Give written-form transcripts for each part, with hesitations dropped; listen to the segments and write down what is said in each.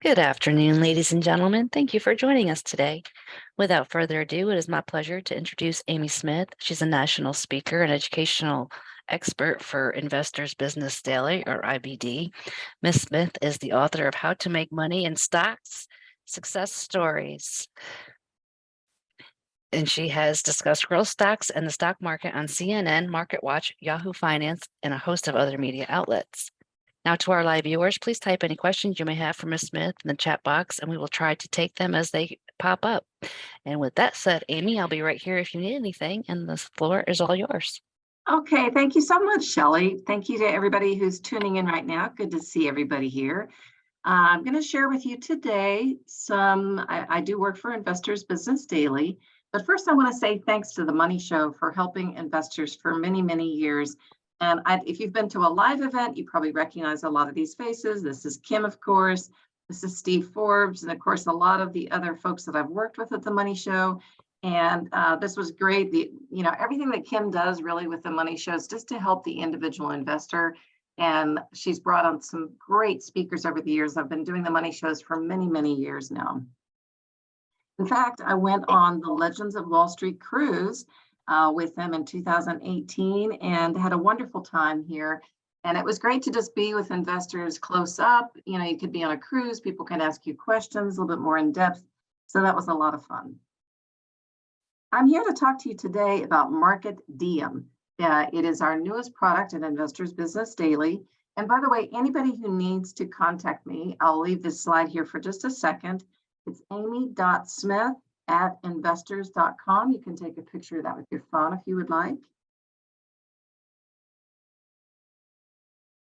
Good afternoon, ladies and gentlemen. Thank you for joining us today. Without further ado, it is my pleasure to introduce Amy Smith. She's a national speaker and educational expert for Investors Business Daily, or IBD. Ms. Smith is the author of How to Make Money in Stocks, Success Stories. And she has discussed growth stocks and the stock market on CNN, MarketWatch, Yahoo Finance, and a host of other media outlets. Now, to our live viewers, please type any questions you may have for Ms. Smith in the chat box, and we will try to take them as they pop up. And with that said, Amy, I'll be right here if you need anything, and the floor is all yours. Okay, thank you so much, Shelley. Thank you to everybody who's tuning in right now. Good to see everybody here. I'm going to share with you today I do work for Investors Business Daily, but first I want to say thanks to The Money Show for helping investors for many, many years. And if you've been to a live event, you probably recognize a lot of these faces. This is Kim, of course. This is Steve Forbes, and of course, a lot of the other folks that I've worked with at The Money Show. And this was great. Everything that Kim does really with The Money Show is just to help the individual investor. And she's brought on some great speakers over the years. I've been doing The Money Shows for many, many years now. In fact, I went on the Legends of Wall Street cruise with them in 2018 and had a wonderful time here. And it was great to just be with investors close up. You could be on a cruise, people can ask you questions a little bit more in depth. So that was a lot of fun. I'm here to talk to you today about MarketDiem. It is our newest product in Investors Business Daily. And by the way, anybody who needs to contact me, I'll leave this slide here for just a second. It's amy.smith@investors.com. You can take a picture of that with your phone if you would like.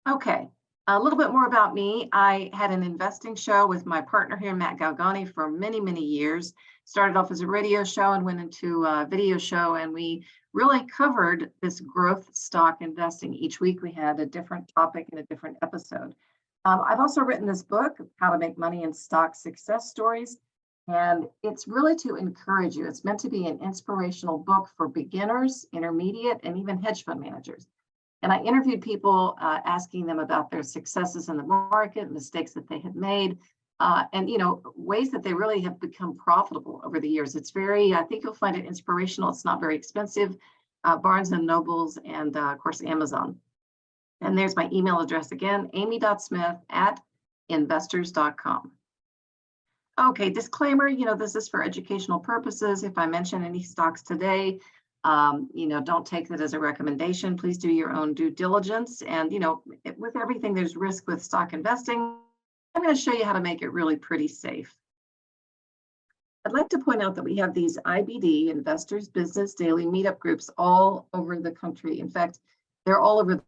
Okay, a little bit more about me. I had an investing show with my partner here, Matt Galgani, for many, many years. Started off as a radio show and went into a video show, and we really covered this growth stock investing. Each week we had a different topic and a different episode. I've also written this book, How to Make Money in Stock Success Stories, and it's really to encourage you. It's meant to be an inspirational book for beginners, intermediate, and even hedge fund managers. And I interviewed people asking them about their successes in the market, mistakes that they had made, and ways that they really have become profitable over the years. I think you'll find it inspirational. It's not very expensive. Barnes and Nobles and of course Amazon. And there's my email address again, amy.smith@investors.com. Okay, disclaimer, this is for educational purposes. If I mention any stocks today, don't take that as a recommendation. Please do your own due diligence. And, with everything, there's risk with stock investing. I'm going to show you how to make it really pretty safe. I'd like to point out that we have these IBD, Investors Business Daily meetup groups all over the country. In fact, they're all over.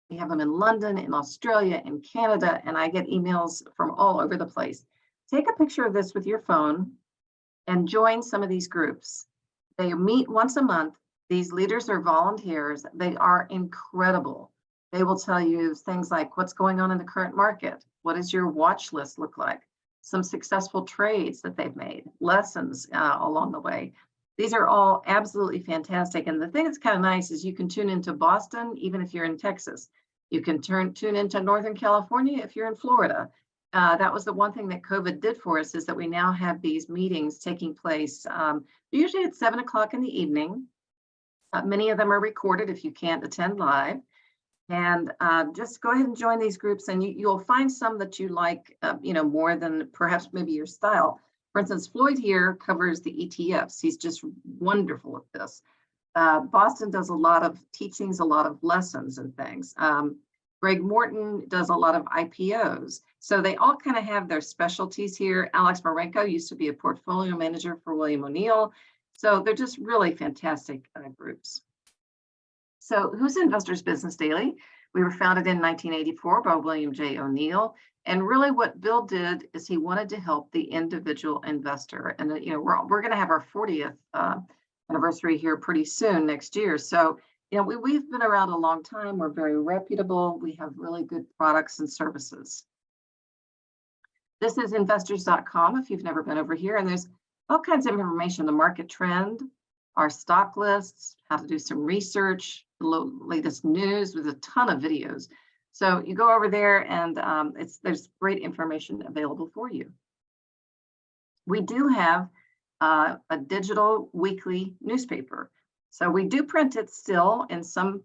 We have them in London, in Australia, in Canada, and I get emails from all over the place. Take a picture of this with your phone and join some of these groups. They meet once a month. These leaders are volunteers. They are incredible. They will tell you things like what's going on in the current market. What does your watch list look like? Some successful trades that they've made, lessons along the way. These are all absolutely fantastic. And the thing that's kind of nice is you can tune into Boston, even if you're in Texas. You can tune into Northern California if you're in Florida. That was the one thing that COVID did for us, is that we now have these meetings taking place usually at 7 o'clock in the evening. Many of them are recorded if you can't attend live. And just go ahead and join these groups, and you'll find some that you like, more than perhaps maybe your style. For instance, Floyd here covers the ETFs. He's just wonderful at this. Boston does a lot of teachings, a lot of lessons and things. Greg Morton does a lot of IPOs. So they all kind of have their specialties here. Alex Marenko used to be a portfolio manager for William O'Neill. So they're just really fantastic groups. So who's Investors Business Daily? We were founded in 1984 by William J. O'Neill. And really what Bill did is he wanted to help the individual investor. And we're going to have our 40th anniversary here pretty soon next year. So we've been around a long time. We're very reputable. We have really good products and services. This is investors.com if you've never been over here. And there's all kinds of information, the market trend, our stock lists, how to do some research, the latest news with a ton of videos. So you go over there and there's great information available for you. We do have a digital weekly newspaper. So we do print it still in some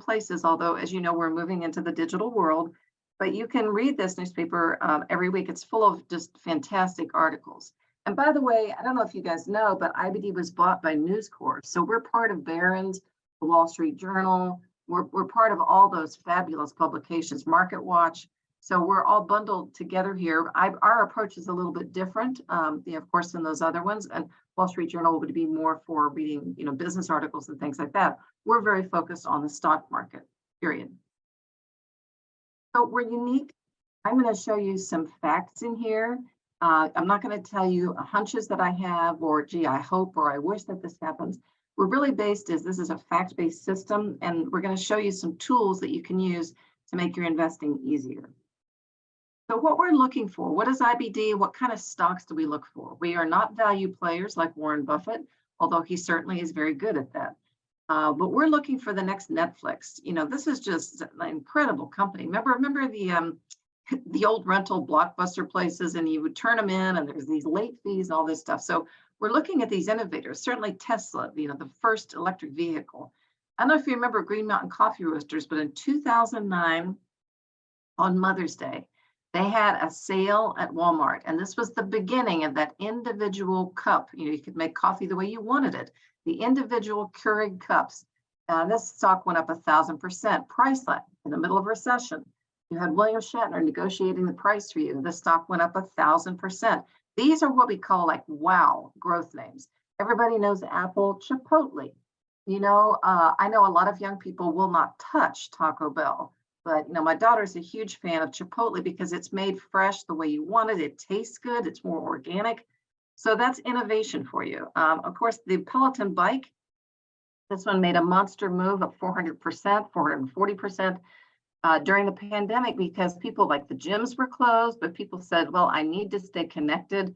places, although as you know, we're moving into the digital world, but you can read this newspaper every week. It's full of just fantastic articles. And by the way, I don't know if you guys know, but IBD was bought by News Corp. So we're part of Barron's, the Wall Street Journal. We're part of all those fabulous publications, Market Watch. So we're all bundled together here. Our approach is a little bit different, of course, than those other ones. And Wall Street Journal would be more for reading, business articles and things like that. We're very focused on the stock market, period. So we're unique. I'm going to show you some facts in here. I'm not going to tell you hunches that I have, or gee, I hope, or I wish that this happens. We're really this is a fact-based system, and we're going to show you some tools that you can use to make your investing easier. So what we're looking for, what is IBD? What kind of stocks do we look for? We are not value players like Warren Buffett, although he certainly is very good at that. But we're looking for the next Netflix. This is just an incredible company. Remember the old rental Blockbuster places, and you would turn them in and there's these late fees and all this stuff. So we're looking at these innovators, certainly Tesla, the first electric vehicle. I don't know if you remember Green Mountain Coffee Roasters, but in 2009, on Mother's Day, they had a sale at Walmart. And this was the beginning of that individual cup. You could make coffee the way you wanted it. The individual Keurig cups. This stock went up 1,000%. Priceline in the middle of recession. You had William Shatner negotiating the price for you. The stock went up 1,000%. These are what we call like wow growth names. Everybody knows Apple, Chipotle. I know a lot of young people will not touch Taco Bell, but my daughter's a huge fan of Chipotle because it's made fresh the way you want it. It tastes good. It's more organic. So that's innovation for you. Of course, the Peloton bike, this one made a monster move of 400%, 440%. During the pandemic, because people like the gyms were closed, but people said, well, I need to stay connected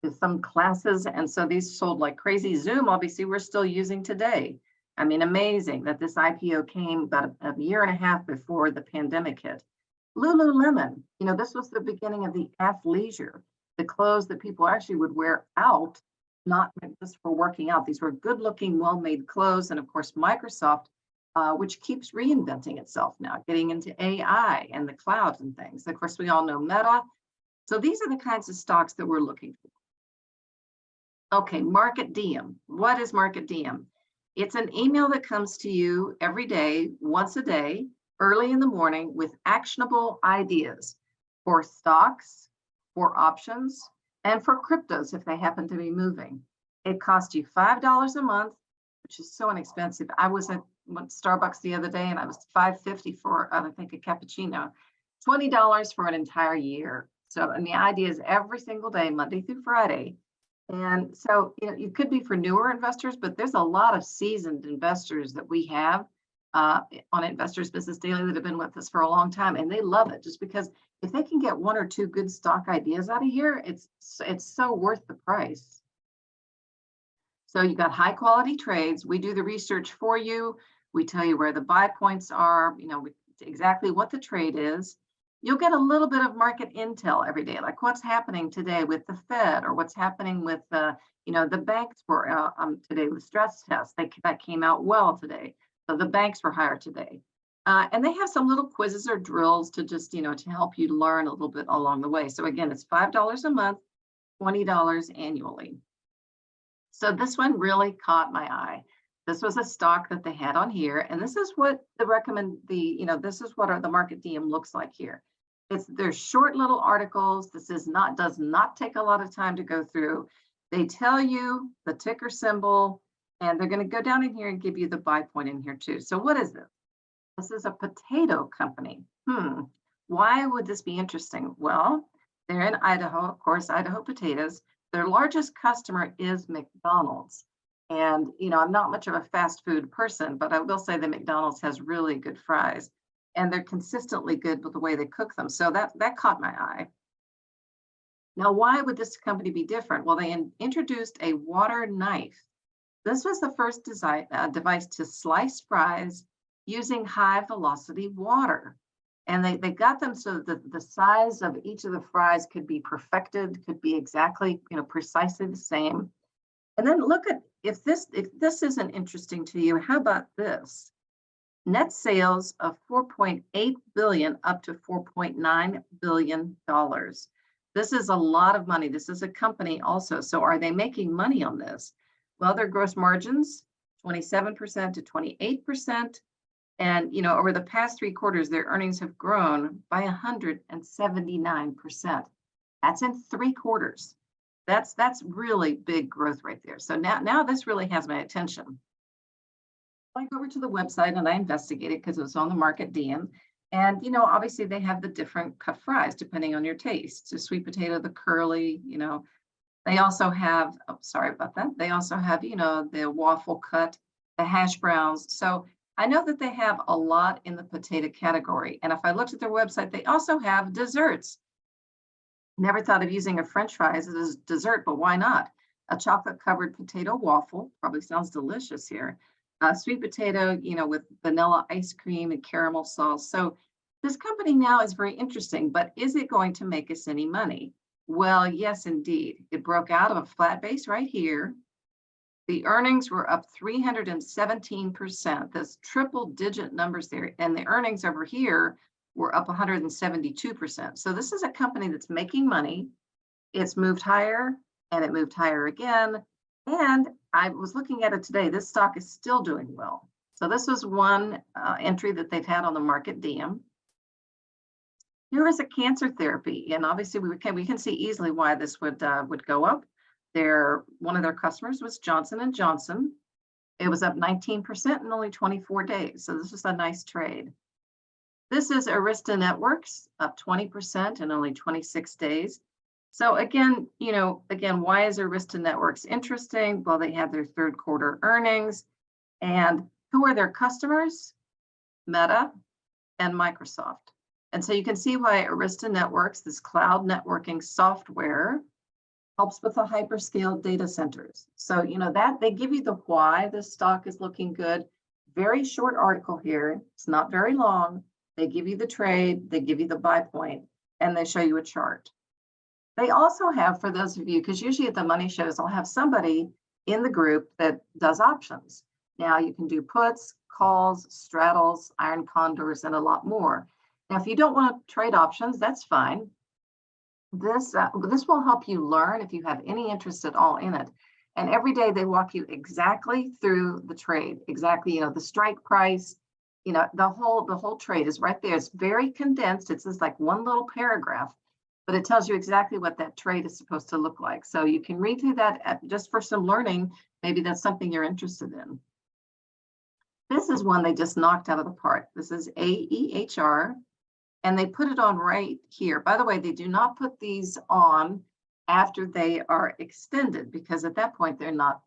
to some classes. And so these sold like crazy. Zoom, obviously, we're still using today. I mean, amazing that this IPO came about a year and a half before the pandemic hit. Lululemon, this was the beginning of the athleisure, the clothes that people actually would wear out, not just for working out. These were good looking, well-made clothes. And of course, Microsoft, which keeps reinventing itself now, getting into AI and the clouds and things. Of course, we all know Meta. So these are the kinds of stocks that we're looking for. Okay, MarketDiem. What is MarketDiem? It's an email that comes to you every day, once a day, early in the morning, with actionable ideas for stocks, for options, and for cryptos if they happen to be moving. It costs you $5 a month, which is so inexpensive. I was at Starbucks the other day and I was $5.50 for, I think, a cappuccino, $20 for an entire year. So, and the idea is every single day, Monday through Friday. And so, you could be for newer investors, but there's a lot of seasoned investors that we have on Investors Business Daily that have been with us for a long time, and they love it just because if they can get one or two good stock ideas out of here, it's so worth the price. So you got high quality trades. We do the research for you. We tell you where the buy points are, exactly what the trade is. You'll get a little bit of market intel every day, like what's happening today with the Fed, or what's happening with the banks were today with stress tests. That came out well today. So the banks were higher today. And they have some little quizzes or drills to just, to help you learn a little bit along the way. So again, it's $5 a month, $20 annually. So this one really caught my eye. This was a stock that they had on here, and this is what this is what the MarketDiem looks like here. They're short little articles. This does not take a lot of time to go through. They tell you the ticker symbol, and they're going to go down in here and give you the buy point in here too. So what is this? This is a potato company. Why would this be interesting? Well, they're in Idaho, of course, Idaho potatoes. Their largest customer is McDonald's. And, I'm not much of a fast food person, but I will say that McDonald's has really good fries, and they're consistently good with the way they cook them. So that caught my eye. Now, why would this company be different? Well, they introduced a water knife. This was the first device to slice fries using high velocity water. And they got them so that the size of each of the fries could be perfected, could be exactly, precisely the same. And then look at, if this isn't interesting to you, how about this? Net sales of 4.8 billion up to 4.9 billion dollars. This is a lot of money. This is a company also. So are they making money on this? Well, their gross margins, 27% to 28%. And over the past 3 quarters, their earnings have grown by 179%. That's in 3 quarters. That's really big growth right there. So now this really has my attention. I go over to the website and I investigated because it was on the MarketDiem. And obviously they have the different cut fries depending on your taste. So sweet potato, the curly, they also have, oh, sorry about that. They also have, the waffle cut, the hash browns. So I know that they have a lot in the potato category. And if I looked at their website, they also have desserts. Never thought of using a French fries as a dessert, but why not? A chocolate covered potato waffle, probably sounds delicious here. Sweet potato, with vanilla ice cream and caramel sauce. So this company now is very interesting, but is it going to make us any money? Well, yes, indeed. It broke out of a flat base right here. The earnings were up 317%. That's triple digit numbers there. And the earnings over here were up 172%. So this is a company that's making money. It's moved higher and it moved higher again. And I was looking at it today. This stock is still doing well. So this was one entry that they've had on the MarketDiem. Here is a cancer therapy. And obviously we can see easily why this would go up. One of their customers was Johnson & Johnson. It was up 19% in only 24 days. So this was a nice trade. This is Arista Networks, up 20% in only 26 days. So again, why is Arista Networks interesting? Well, they had their 3rd quarter earnings. And who are their customers? Meta and Microsoft. And so you can see why Arista Networks, this cloud networking software, helps with the hyperscale data centers. So, that they give you the why this stock is looking good. Very short article here. It's not very long. They give you the trade, they give you the buy point, and they show you a chart. They also have, for those of you, because usually at the money shows, I'll have somebody in the group that does options. Now you can do puts, calls, straddles, iron condors, and a lot more. Now, if you don't want to trade options, that's fine. This will help you learn if you have any interest at all in it. And every day they walk you exactly through the trade, exactly, the strike price, the whole trade is right there. It's very condensed. It's just like one little paragraph, but it tells you exactly what that trade is supposed to look like. So you can read through that just for some learning. Maybe that's something you're interested in. This is one they just knocked out of the park. This is AEHR. And they put it on right here. By the way, they do not put these on after they are extended because at that point they're not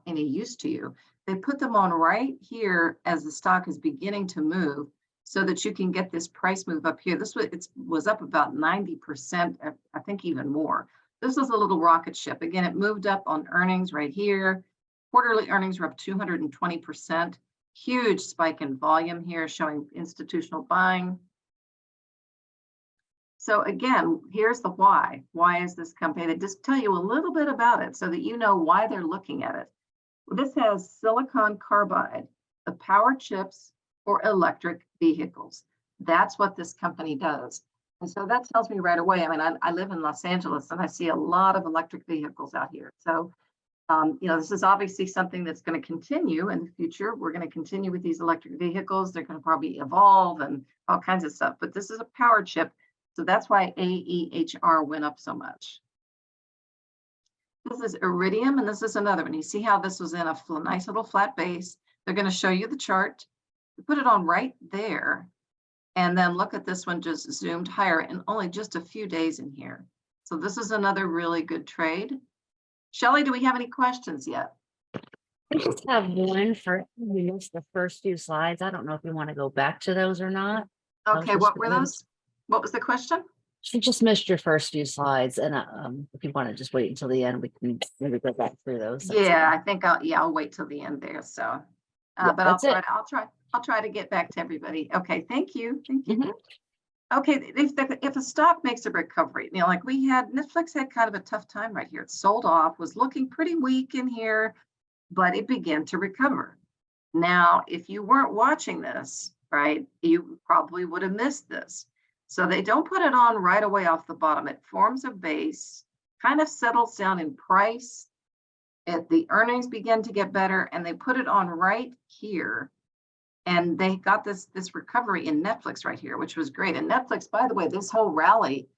any use to you. They put them on right here as the stock is beginning to move so that you can get this price move up here. This was up about 90%, I think even more. This was a little rocket ship. Again, it moved up on earnings right here. Quarterly earnings were up 220%. Huge spike in volume here showing institutional buying. So again, here's the why. Why is this company? They just tell you a little bit about it so that you know why they're looking at it. Well, this has silicon carbide, the power chips for electric vehicles. That's what this company does. And so that tells me right away, I live in Los Angeles and I see a lot of electric vehicles out here. So, this is obviously something that's going to continue in the future. We're going to continue with these electric vehicles. They're going to probably evolve and all kinds of stuff, but this is a power chip. So that's why AEHR went up so much. This is Iridium, and this is another one. You see how this was in a nice little flat base. They're going to show you the chart. We put it on right there. And then look at this one just zoomed higher in only just a few days in here. So this is another really good trade. Shelley, do we have any questions yet? I just have one for you missed the first few slides. I don't know if you want to go back to those or not. Okay, what were those? What was the question? She just missed your first few slides, and if you want to just wait until the end, we can maybe go back through those. Yeah, I think I'll wait till the end there. So, but I'll try to get back to everybody. Okay, thank you. Thank you. Okay, if a stock makes a recovery, like Netflix had kind of a tough time right here. It sold off, was looking pretty weak in here, but it began to recover. Now, if you weren't watching this, right, you probably would have missed this. So they don't put it on right away off the bottom. It forms a base, kind of settles down in price. The earnings begin to get better, and they put it on right here. And they got this recovery in Netflix right here, which was great. And Netflix, by the way, this whole rally,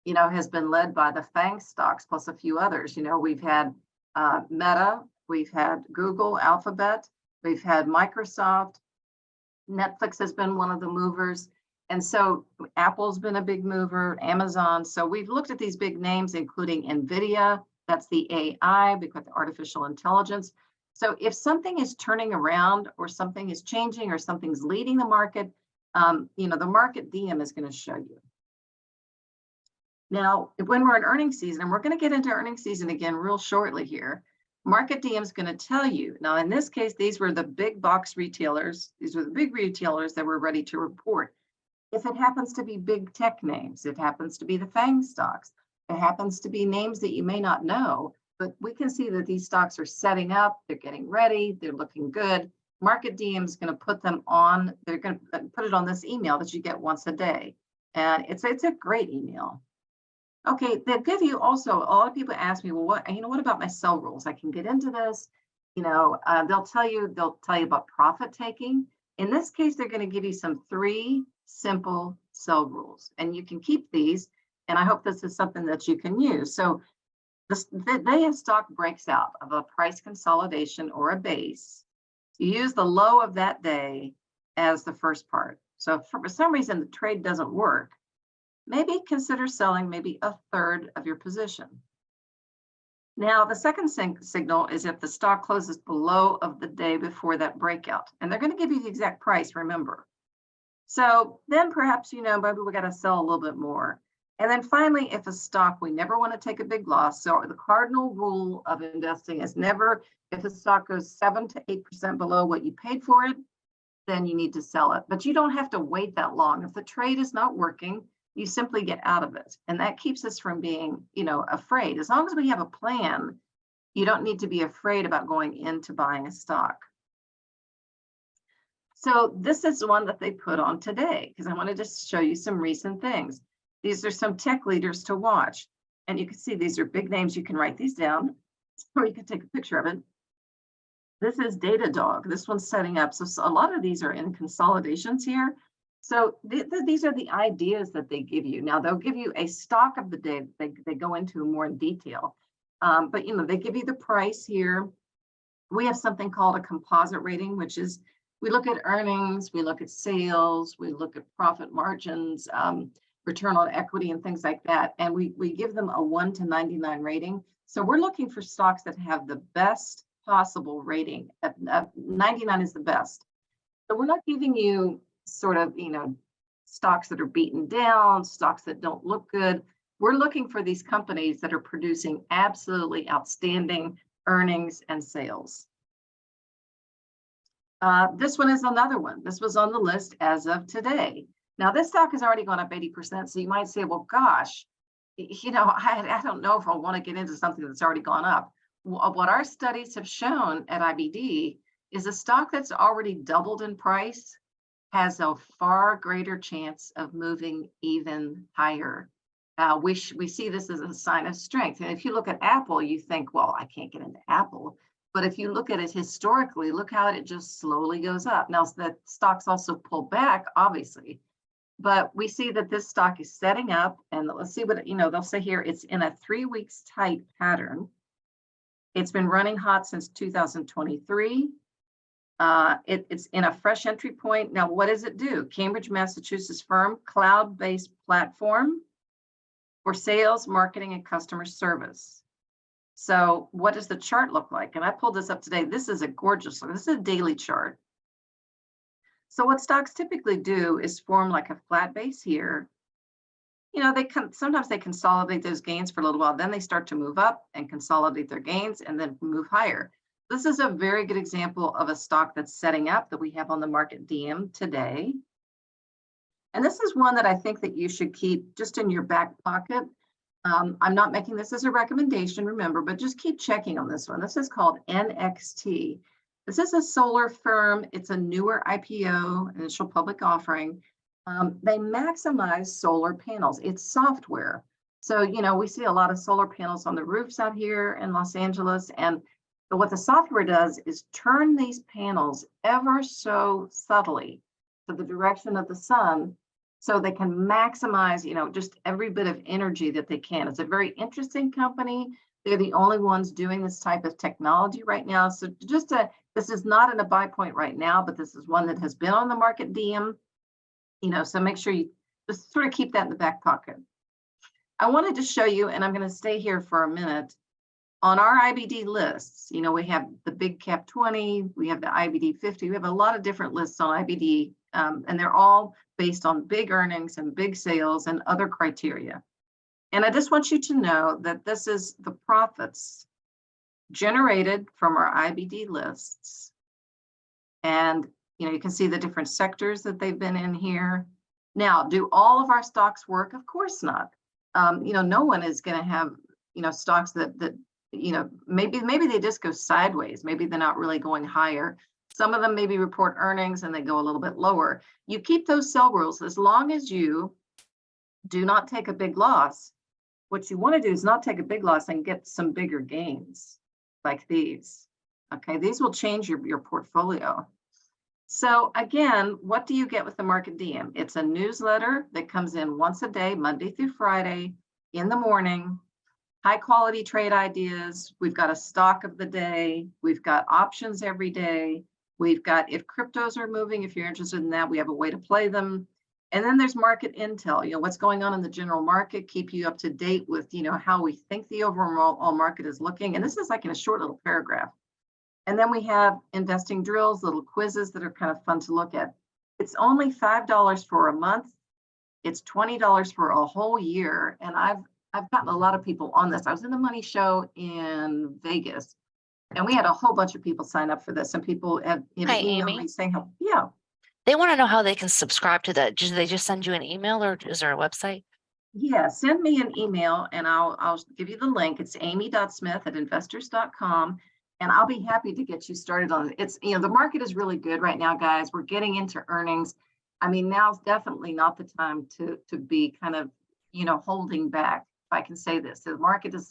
has been led by the FANG stocks plus a few others. We've had Meta, we've had Google, Alphabet, we've had Microsoft. Netflix has been one of the movers. And so Apple's been a big mover, Amazon. So we've looked at these big names, including NVIDIA, that's the AI, because artificial intelligence. So if something is turning around or something is changing or something's leading the market, the MarketDiem is going to show you. Now, when we're in earnings season, and we're going to get into earnings season again real shortly here, MarketDiem is going to tell you. Now, in this case, these were the big box retailers. These were the big retailers that were ready to report. If it happens to be big tech names, it happens to be the FANG stocks, it happens to be names that you may not know, but we can see that these stocks are setting up, they're getting ready, they're looking good. MarketDiem is going to put them on, they're going to put it on this email that you get once a day. And it's a great email. Okay, they'll give you also, a lot of people ask me, well, what about my sell rules? I can get into this. They'll tell you about profit taking. In this case, they're going to give you some 3 simple sell rules, and you can keep these. And I hope this is something that you can use. So the day a stock breaks out of a price consolidation or a base, you use the low of that day as the first part. So if for some reason the trade doesn't work, maybe consider selling maybe a third of your position. Now, the second signal is if the stock closes below of the day before that breakout, and they're going to give you the exact price, remember. So then perhaps, maybe we got to sell a little bit more. And then finally, if a stock, we never want to take a big loss. So the cardinal rule of investing is never, if a stock goes 7 to 8% below what you paid for it, then you need to sell it. But you don't have to wait that long. If the trade is not working, you simply get out of it. And that keeps us from being, afraid. As long as we have a plan, you don't need to be afraid about going into buying a stock. So this is one that they put on today, because I wanted to show you some recent things. These are some tech leaders to watch. And you can see these are big names. You can write these down, or you can take a picture of it. This is Datadog. This one's setting up. So a lot of these are in consolidations here. So these are the ideas that they give you. Now, they'll give you a stock of the day. They go into more in detail. But, they give you the price here. We have something called a composite rating, which is we look at earnings, we look at sales, we look at profit margins, return on equity and things like that. And we give them a 1 to 99 rating. So we're looking for stocks that have the best possible rating. 99 is the best. So we're not giving you sort of, stocks that are beaten down, stocks that don't look good. We're looking for these companies that are producing absolutely outstanding earnings and sales. This one is another one. This was on the list as of today. Now, this stock has already gone up 80%. So you might say, well, gosh, I don't know if I want to get into something that's already gone up. What our studies have shown at IBD is a stock that's already doubled in price has a far greater chance of moving even higher. We see this as a sign of strength. And if you look at Apple, you think, well, I can't get into Apple. But if you look at it historically, look how it just slowly goes up. Now, the stocks also pull back, obviously. But we see that this stock is setting up, and let's see what, they'll say here, it's in a 3 weeks tight pattern. It's been running hot since 2023. It's in a fresh entry point. Now, what does it do? Cambridge, Massachusetts firm, cloud-based platform for sales, marketing, and customer service. So what does the chart look like? And I pulled this up today. This is a gorgeous one. This is a daily chart. So what stocks typically do is form like a flat base here. Sometimes they consolidate those gains for a little while, then they start to move up and consolidate their gains and then move higher. This is a very good example of a stock that's setting up that we have on the MarketDiem today. And this is one that I think that you should keep just in your back pocket. I'm not making this as a recommendation, remember, but just keep checking on this one. This is called NXT. This is a solar firm. It's a newer IPO, initial public offering. They maximize solar panels. It's software. So, you know, we see a lot of solar panels on the roofs out here in Los Angeles. And what the software does is turn these panels ever so subtly to the direction of the sun, so they can maximize, you know, just every bit of energy that they can. It's a very interesting company. They're the only ones doing this type of technology right now. So this is not in a buy point right now, but this is one that has been on the MarketDiem, you know, so make sure you just sort of keep that in the back pocket. I wanted to show you, and I'm going to stay here for a minute, on our IBD lists. You know, we have the big cap 20, we have the IBD 50, we have a lot of different lists on IBD, and they're all based on big earnings and big sales and other criteria. And I just want you to know that this is the profits generated from our IBD lists. And, you know, you can see the different sectors that they've been in here. Now, do all of our stocks work? Of course not. You know, no one is going to have, you know, stocks that you know, maybe they just go sideways. Maybe they're not really going higher. Some of them maybe report earnings and they go a little bit lower. You keep those sell rules as long as you do not take a big loss. What you want to do is not take a big loss and get some bigger gains like these. Okay, these will change your portfolio. So again, what do you get with the MarketDiem? It's a newsletter that comes in once a day, Monday through Friday in the morning. High quality trade ideas. We've got a stock of the day. We've got options every day. We've got, if cryptos are moving, if you're interested in that, we have a way to play them. And then there's market intel, you know, what's going on in the general market, keep you up to date with, you know, how we think the overall market is looking. And this is like in a short little paragraph. And then we have investing drills, little quizzes that are kind of fun to look at. It's only $5 for a month. It's $20 for a whole year. And I've gotten a lot of people on this. I was in the Money Show in Vegas, and we had a whole bunch of people sign up for this. And people have, you know, Hi, emailed Amy. me saying, how, yeah. They want to know how they can subscribe to that. Do they just send you an email, or is there a website? Yeah, send me an email and I'll give you the link. It's amy.smith@investors.com. And I'll be happy to get you started on it. It's, you know, the market is really good right now, guys. We're getting into earnings. I mean, now's definitely not the time to be kind of, you know, holding back. If I can say this, the market has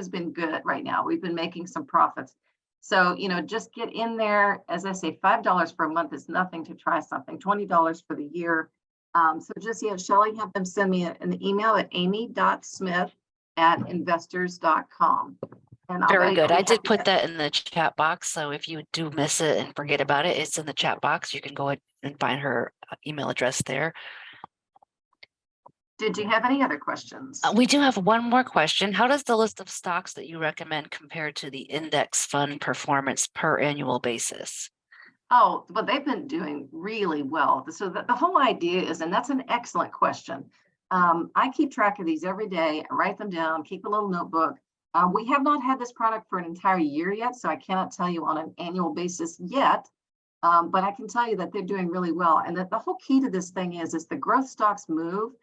been good right now. We've been making some profits. So, you know, just get in there. As I say, $5 for a month is nothing to try something, $20 for the year. So just, yeah, Shelley, have them send me an email at amy.smith@investors.com. And Very good. I did put that in the chat box. So if you do miss it and forget about it, it's in the chat box. You can go ahead and find her email address there. Did you have any other questions? We do have one more question. How does the list of stocks that you recommend compare to the index fund performance per annual basis? Oh, well, they've been doing really well. So the whole idea is, and that's an excellent question. I keep track of these every day. I write them down, keep a little notebook. We have not had this product for an entire year yet, so I cannot tell you on an annual basis yet. But I can tell you that they're doing really well. And that the whole key to this thing is the growth stocks move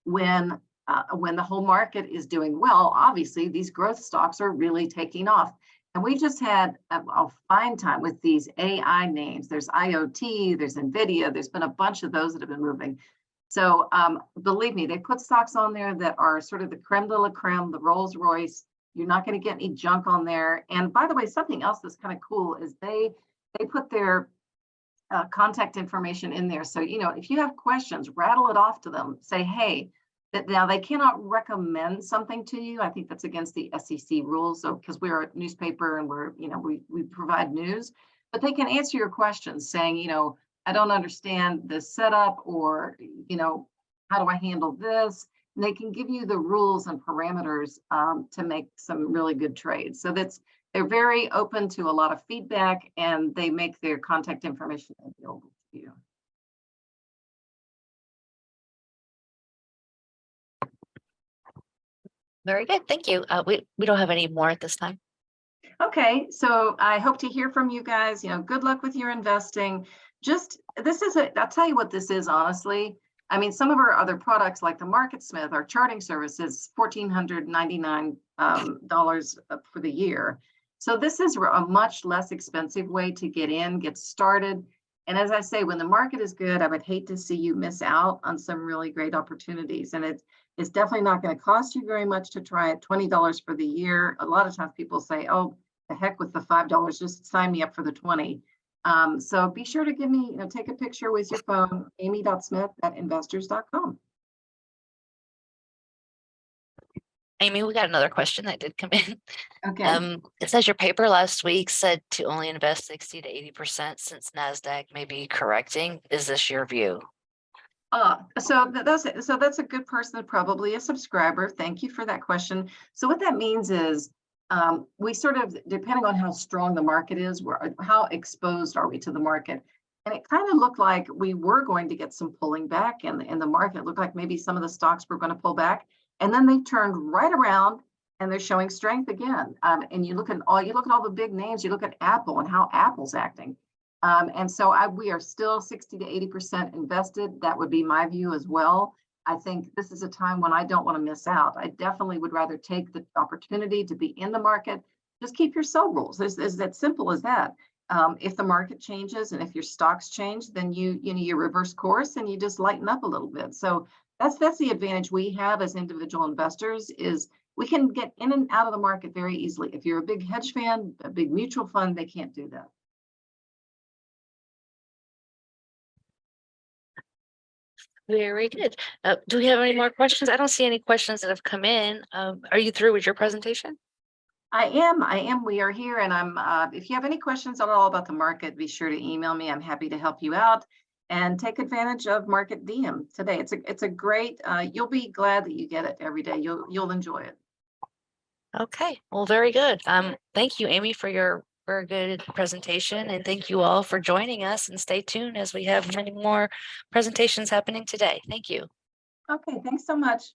when the whole market is doing well. Obviously, these growth stocks are really taking off. And we just had a fine time with these AI names. There's IoT, there's NVIDIA, there's been a bunch of those that have been moving. So believe me, they put stocks on there that are sort of the creme de la creme, the Rolls Royce. You're not going to get any junk on there. And by the way, something else that's kind of cool is they put their contact information in there. So, you know, if you have questions, rattle it off to them. Say, hey, that now they cannot recommend something to you. I think that's against the SEC rules. So, because we're a newspaper and we're, you know, we provide news, but they can answer your questions saying, you know, I don't understand this setup, or, you know, how do I handle this? And they can give you the rules and parameters to make some really good trades. So they're very open to a lot of feedback, and they make their contact information available to you. Very good. Thank you. We don't have any more at this time. Okay, so I hope to hear from you guys. You know, good luck with your investing. Just, I'll tell you what this is, honestly. I mean, some of our other products like the MarketSmith, our charting service is $1,499 for the year. So this is a much less expensive way to get in, get started. And as I say, when the market is good, I would hate to see you miss out on some really great opportunities. And it's definitely not going to cost you very much to try it. $20 for the year. A lot of times people say, oh, the heck with the $5, just sign me up for the 20. So be sure to give me, take a picture with your phone, amy.smith@investors.com. Amy, we got another question that did come in. Okay. It says your paper last week said to only invest 60 to 80% since NASDAQ may be correcting. Is this your view? So that's a good person, probably a subscriber. Thank you for that question. So what that means is we sort of, depending on how strong the market is, how exposed are we to the market? And it kind of looked like we were going to get some pulling back in the market. It looked like maybe some of the stocks were going to pull back, and then they turned right around and they're showing strength again. And you look at all the big names. You look at Apple and how Apple's acting. And so we are still 60 to 80% invested. That would be my view as well. I think this is a time when I don't want to miss out. I definitely would rather take the opportunity to be in the market. Just keep your sell rules. It's that simple as that. If the market changes and if your stocks change, then you reverse course and you just lighten up a little bit. So that's the advantage we have as individual investors is we can get in and out of the market very easily. If you're a big hedge fund, a big mutual fund, they can't do that. Very good. Do we have any more questions? I don't see any questions that have come in. Are you through with your presentation? I am. We are here, and if you have any questions at all about the market, be sure to email me. I'm happy to help you out and take advantage of MarketDiem today. It's a great. You'll be glad that you get it every day. You'll enjoy it. Okay. Well, very good. Thank you, Amy, for your very good presentation, and thank you all for joining us. And stay tuned as we have many more presentations happening today. Thank you. Okay. Thanks so much.